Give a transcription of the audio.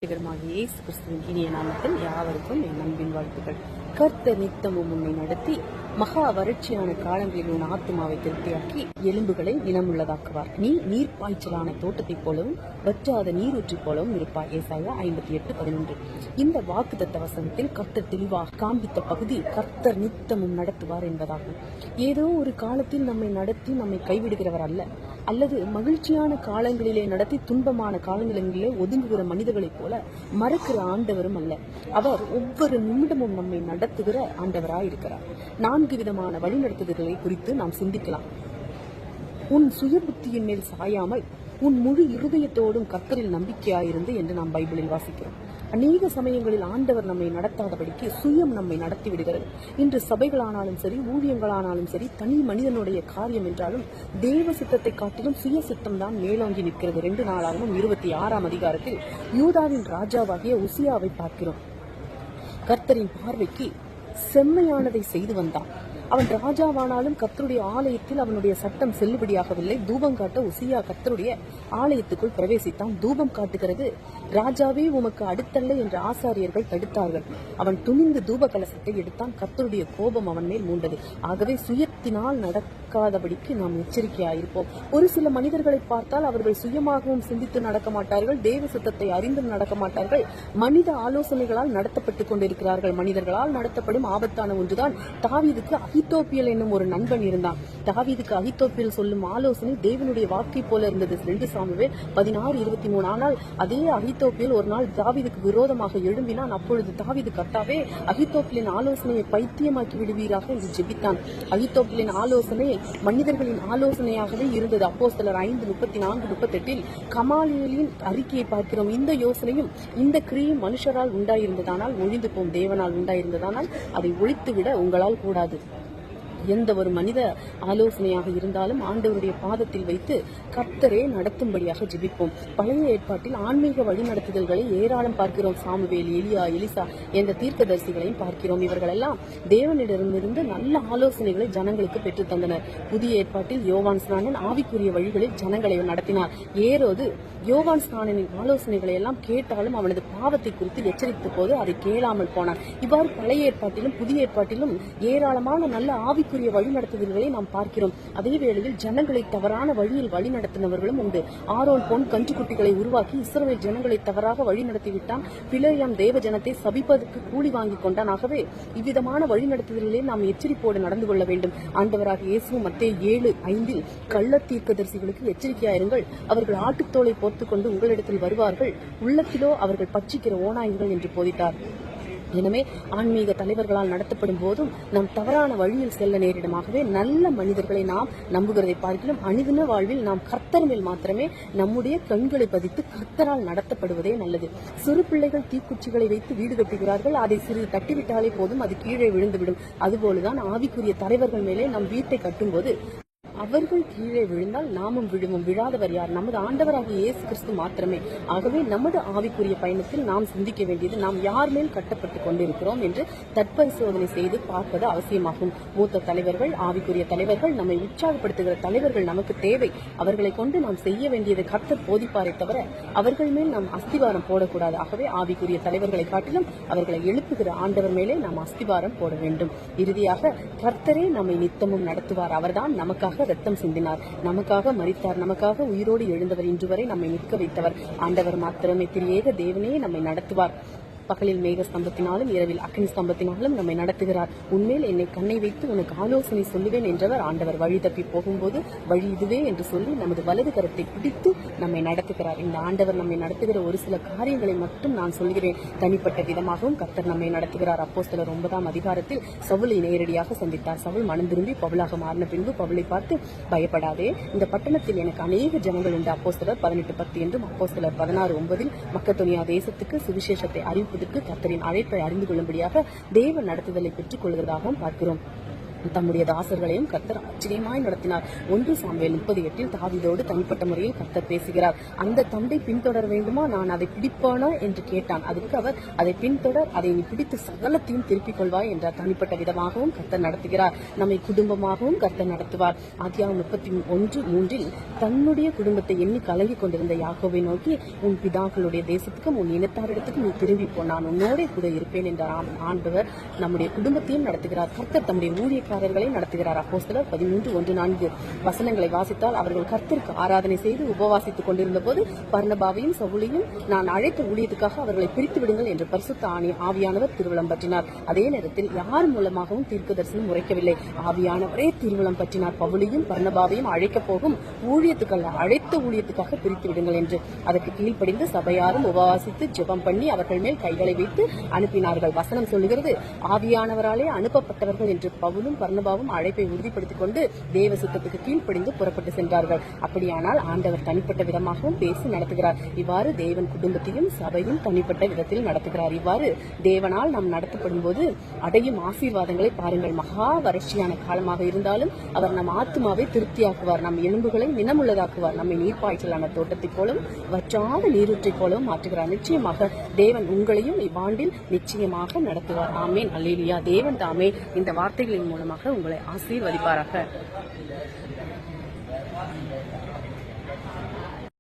இயேசு கிறிஸ்துவின் இனிய நாமத்தில் யாவருக்கும் என் அன்பின் வாழ்த்துக்கள். கர்த்தர் நித்தமும் உன்னை நடத்தி மகா வறட்சியான காலங்களில் உன் ஆத்மாவை திருப்தியாக்கி எலும்புகளை நிலமுள்ளதாக்குவார். நீ நீர்ப்பாய்ச்சலான தோட்டத்தைப் போலவும் வற்றாத நீரூற்றி போலவும் இருப்பாய். ஏசாயா 58:11. இந்த வாக்குத்தத்த வசனத்தில் கர்த்தர் தெளிவாக காண்பித்த பகுதி கர்த்தர் நித்தமும் நடத்துவார் என்பதாகும். ஏதோ ஒரு காலத்தில் நம்மை நடத்தி நம்மை கைவிடுகிறவர் அல்ல, அல்லது மகிழ்ச்சியான காலங்களிலே நடத்தி துன்பமான காலங்களிலே ஒதுங்குகிற மனிதர்களைப் போல மறக்கிற ஆண்டவரும் அல்ல. அவர் ஒவ்வொரு நிமிடமும் நம்மை நடத்துகிற ஆண்டவராயிருக்கிறார். 4 விதமான வழிநடத்துதல்களை குறித்து நாம் சிந்திக்கலாம். உன் சுய புத்தியின் மேல் சாயாமல் உன் முழு இருதயத்தோடும் கர்த்தரில் நம்பிக்கையாயிருந்து என்று நாம் பைபிளில் வாசிக்கிறோம். அநேக சமயங்களில் ஆண்டவர் நம்மை நடத்தாதபடிக்கு சுயம் நம்மை நடத்தி விடுகிறது. இன்று சபைகளானாலும் சரி, ஊழியங்களானாலும் சரி, தனி மனிதனுடைய காரியம் என்றாலும் தேவ சித்தத்தை காட்டிலும் சுய சித்தம் தான் மேலோங்கி நிற்கிறது. 2 நாளாகவும் 26ஆம் அதிகாரத்தில் யூதாவின் ராஜாவாகிய உசியாவை பார்க்கிறோம். கர்த்தரின் பார்வைக்கு செம்மையானதை செய்து வந்தான். அவன் ராஜாவானாலும் கர்த்தருடைய ஆலயத்தில் அவனுடைய சட்டம் செல்லுபடியாகவில்லை. தூபம் காட்ட உசியா கர்த்தருடைய ஆலயத்துக்குள் பிரவேசித்தான். தூபம் காட்டுகிறது ராஜாவே உமக்கு அடுத்தல்ல என்று ஆசாரியர்கள் தடுத்தார்கள். அவன் துணிந்து தூப கலசத்தை எடுத்தான். கர்த்தருடைய கோபம் அவன் மேல் மூண்டது. ஆகவே சுயத்தினால் நடக்காதபடிக்கு நாம் எச்சரிக்கையாயிருப்போம். ஒரு சில மனிதர்களை பார்த்தால் அவர்கள் சுயமாகவும் சிந்தித்து நடக்க மாட்டார்கள், தேவ சித்தத்தை அறிந்தும் நடக்க மாட்டார்கள். மனித ஆலோசனைகளால் நடத்தப்பட்டுக் கொண்டிருக்கிறார்கள். மனிதர்களால் நடத்தப்படும் ஆபத்தான ஒன்றுதான். தாவீதுக்கு அகித்தோப்பியல் என்னும் ஒரு நண்பன் இருந்தான். தாவீதுக்கு அகித்தோப்பியல் சொல்லும் ஆலோசனை தேவனுடைய வாக்கை போல இருந்தது. 2 சாமுவேல் 16:23. ஆனால் அதே அகித்தோப்பியல் ஒரு நாள் தாவீதுக்கு விரோதமாக எழும்பினான். அப்பொழுது தாவீது, கர்த்தாவே, அகித்தோப்பியலின் ஆலோசனையை பைத்தியமாக்கி விடுவீராக என்று ஜெபித்தான். அகித்தோப்பியலின் ஆலோசனை மனிதர்களின் ஆலோசனையாகவே இருந்தது. அப்போஸ்தலர் 5:34-38 கமாலியலின் அறிக்கையை பார்க்கிறோம். இந்த யோசனையும் இந்த கிரியும் மனுஷரால் உண்டாயிருந்ததானால் ஒழிந்து போம், தேவனால் உண்டாயிருந்ததானால் அதை ஒழித்துவிட உங்களால் கூடாது. எந்த ஒரு மனித ஆலோசனையாக இருந்தாலும் ஆண்டவருடைய பாதத்தில் வைத்து கர்த்தரே நடத்தும்படியாக ஜெபிப்போம். பழைய ஏற்பாட்டில் ஆன்மீக வழிநடத்துதல்களை ஏராளம் பார்க்கிறோம். சாமுவேல், எலியா, எலிசா என்ற தீர்க்கதரிசிகளையும் பார்க்கிறோம். இவர்களெல்லாம் தேவனிடமிருந்து நல்ல ஆலோசனைகளை ஜனங்களுக்கு பெற்றுத் தந்தனர். புதிய ஏற்பாட்டில் யோவான் ஸ்நானன் ஆவிக்குரிய வழிகளில் ஜனங்களை நடத்தினார். ஏரோது யோவான் ஸ்நானனின் ஆலோசனைகளை எல்லாம் கேட்டாலும் அவனது பாவத்தை குறித்து எச்சரித்த போது அதை கேளாமல் போனான். இவ்வாறு பழைய ஏற்பாட்டிலும் புதிய ஏற்பாட்டிலும் ஏராளமான நல்ல ஆவிக்குரிய வழிநடத்துதல்களை நாம் பார்க்கிறோம். அதே வேளையில் ஜனங்களை தவறான வழியில் வழிநடத்தினவர்களும் உண்டு. ஆரோன் பொன் கன்றுக்குட்டிகளை உருவாக்கி இஸ்ரவேல் ஜனங்களை தவறாக வழிநடத்திவிட்டான். பிலேயாம் தேவ ஜனத்தை சபிப்பதற்கு கூலி வாங்கி கொண்டான். ஆகவே இவ்விதமான வழிநடத்துதல்களே நாம் எச்சரிப்போடு நடந்து கொள்ள வேண்டும். ஆண்டவராக இயேசு மத்தேயு 7:5 கள்ள தீர்க்கதரிசிகளுக்கு எச்சரிக்கையாயிருங்கள், அவர்கள் ஆட்டுத்தோலை போர்த்துக்கொண்டு உங்களிடத்தில் வருவார்கள், உள்ளத்திலோ அவர்கள் பட்சிக்கிற ஓநாய்கள் என்று போதித்தார். எனவே ஆன்மீக தலைவர்களால் நடத்தப்படும் போதும் நாம் தவறான வழியில் செல்ல நேரிடமாகவே நல்ல மனிதர்களை நாம் நம்புகிறதை பார்க்கிறோம். அணிதின வாழ்வில் நாம் கர்த்தர் மேல் மாத்திரமே நம்முடைய கண்களை பதித்து கர்த்தரால் நடத்தப்படுவதே நல்லது. சிறு பிள்ளைகள் தீக்குச்சிகளை வைத்து வீடு கட்டுகிறார்கள். அதை சிறிது தட்டிவிட்டாலே போதும், அது கீழே விழுந்துவிடும். அதுபோலதான் ஆவிக்குரிய தலைவர்கள் மேலே நம் வீட்டை கட்டும்போது அவர்கள் கீழே விழுந்தால் நாமும் விழுவோம். விழாதவர் யார்? நமது ஆண்டவராகிய இயேசு கிறிஸ்து மாத்திரமே. ஆகவே நமது ஆவிக்குரிய பயணத்தில் நாம் சிந்திக்க வேண்டியது நாம் யார் மேல் கட்டப்பட்டுக் கொண்டிருக்கிறோம் என்று தற்பரிசோதனை செய்து பார்ப்பது அவசியமாகும். மூத்த தலைவர்கள், ஆவிக்குரிய தலைவர்கள், நம்மை உற்சாகப்படுத்துகிற தலைவர்கள் நமக்கு தேவை. அவர்களை கொண்டு நாம் செய்ய வேண்டியது கர்த்தர் போதிப்பாரை தவிர அவர்கள் மேல் நாம் அஸ்திவாரம் போடக்கூடாது. ஆகவே ஆவிக்குரிய தலைவர்களை காட்டிலும் அவர்களை எழுப்புகிற ஆண்டவர் மேலே நாம் அஸ்திவாரம் போட வேண்டும். இறுதியாக கர்த்தரே நம்மை நித்தமும் நடத்துவார். அவர்தான் நமக்காக ரத்தம் சிந்தினார், நமக்காக மரித்தார், நமக்காக உயிரோடு எழுந்தவர், இன்று வரை நம்மை நிற்க வைத்தவர். ஆண்டவர் மாத்திரமே, திரியேக தேவனே நம்மை நடத்துவார். பகலில் மேக ஸ்தம்பத்தினாலும் இரவில் அக்னி ஸ்தம்பத்தினாலும் நம்மை நடத்துகிறார். உன்மேல் என்னை கண்ணை வைத்து உனக்கு ஆலோசனை சொல்லுவேன் என்றவர் ஆண்டவர். வழி தப்பி போகும்போது வழி இதுவே என்று சொல்லி நமது வலது கரத்தை பிடித்து நம்மை நடத்துகிறார். இந்த ஆண்டவர் நம்மை நடத்துகிற ஒரு சில காரியங்களை மட்டும் நான் சொல்கிறேன். தனிப்பட்ட விதமாகவும் கர்த்தர் நம்மை நடத்துகிறார். அப்போஸ்தலர் 9ஆம் அதிகாரத்தில் சவுலை நேரடியாக சந்தித்தார். சவுல் மனம் திரும்பி பவுலாக மாறின பின்பு பவுலை பார்த்து, பயப்படாதே, இந்த பட்டணத்தில் எனக்கு அநேக ஜனங்கள் உண்டு. அப்போஸ்தலர் 18:10 என்றும் அப்போஸ்தலர் 16:9 மக்கதோனியா தேசத்துக்கு சுவிசேஷத்தை அறிவிப்பதற்கு கர்த்தரின் அழைப்பை அறிந்து கொள்ளும்படியாக தேவ நடத்துதலை பெற்றுக் கொள்கிறதாகவும் பார்க்கிறோம். தம்முடைய தாசர்களையும் கர்த்தர் ஆச்சரியமாய் நடத்தினார். 1 சாமுவேல் 38 தாவீதோடு தனிப்பட்ட முறையில் கர்த்தர் பேசுகிறார். அந்த தண்டை பின்தொடர வேண்டுமா, நான் அதை பிடிப்பானா என்று கேட்டான். அதுக்கு அவர், அதை பின்தொடர், அதை நீ பிடித்து சகலத்தையும் திருப்பிக் கொள்வாய் என்றார். தனிப்பட்ட விதமாகவும் கர்த்தர் நடத்துகிறார். நம்மை குடும்பமாகவும் கர்த்தர் நடத்துவார். ஆதியாகமம் 31:3 தன்னுடைய குடும்பத்தை எண்ணி கலங்கி கொண்டிருந்த யாக்கோபை நோக்கி, உன் பிதாக்களுடைய தேசத்துக்கும் உன் இனத்தாரிடத்துக்கும் நீ திரும்பி போ, நான் உன்னோட கூட இருப்பேன் என்றார். ஆண்டவர் நம்முடைய குடும்பத்தையும் நடத்துகிறார். கர்த்தர் தம்முடைய ஊழியக்காரர்களை நடத்துகிறார். அப்போஸ்தலர் 13:1-4 வசனங்களை வாசித்தால், அவர்கள் கர்த்தருக்கு ஆராதனை செய்து உபவாசித்துக் கொண்டிருந்த போது பர்னபாவையும் சவுலையும் நான் அழைத்த ஊழியத்துக்காக அவர்களை பிரித்து விடுங்கள் என்று பரிசுத்த ஆவியானவர் திருவுளம் பற்றினார். அதே நேரத்தில் யார் மூலமாகவும் தீர்க்க தரிசனம் உரைக்கவில்லை. ஆவியானவரே திருவுளம் பற்றினார். பவுலையும் பர்னபாவையும் அழைக்கப் போகும் ஊழியத்துக்கள் அழைத்த ஊழியத்துக்காக பிரித்து விடுங்கள் என்று. அதற்கு கீழ்ப்படிந்து சபையாரும் உபவாசித்து ஜெபம் பண்ணி அவர்கள் மேல் கைகளை வைத்து அனுப்பினார்கள். வசனம் சொல்லுகிறது, ஆவியானவராலே அனுப்பப்பட்டவர்கள் என்று பவுலும் பர்னபாவும் அழைப்பை உறுதிப்படுத்திக் கொண்டு தேவ சித்தத்துக்கு கீழ்ப்படிந்து புறப்பட்டு சென்றார்கள். அப்படியானால் ஆண்டவர் தனிப்பட்ட விதமாகவும் பேசி நடத்துகிறார். இவ்வாறு தேவன் குடும்பத்தையும் சபையும் தனிப்பட்ட விதத்தில் நடத்துகிறார். இவ்வாறு தேவனால் நாம் நடத்தப்படும் போது அடையும் ஆசீர்வாதங்களை பாருங்கள். மகா வறட்சியான காலமாக இருந்தாலும் அவர் நம் ஆத்துமாவை திருப்தியாக்குவார். நம் எலும்புகளை நினமுள்ளதாக்குவார். நம்மை நீர்ப்பாய்ச்சலான தோட்டத்தைப் போலவும் வற்றாத நீரூற்றைப் போலவும் மாற்றுகிறார். நிச்சயமாக தேவன் உங்களையும் இவ்வாண்டில் நிச்சயமாக நடத்துவார். ஆமேன். அல்லேலூயா. தேவன் தாமே இந்த வார்த்தைகளின் மூலமாக உங்களை ஆசீர்வதிப்பாராக.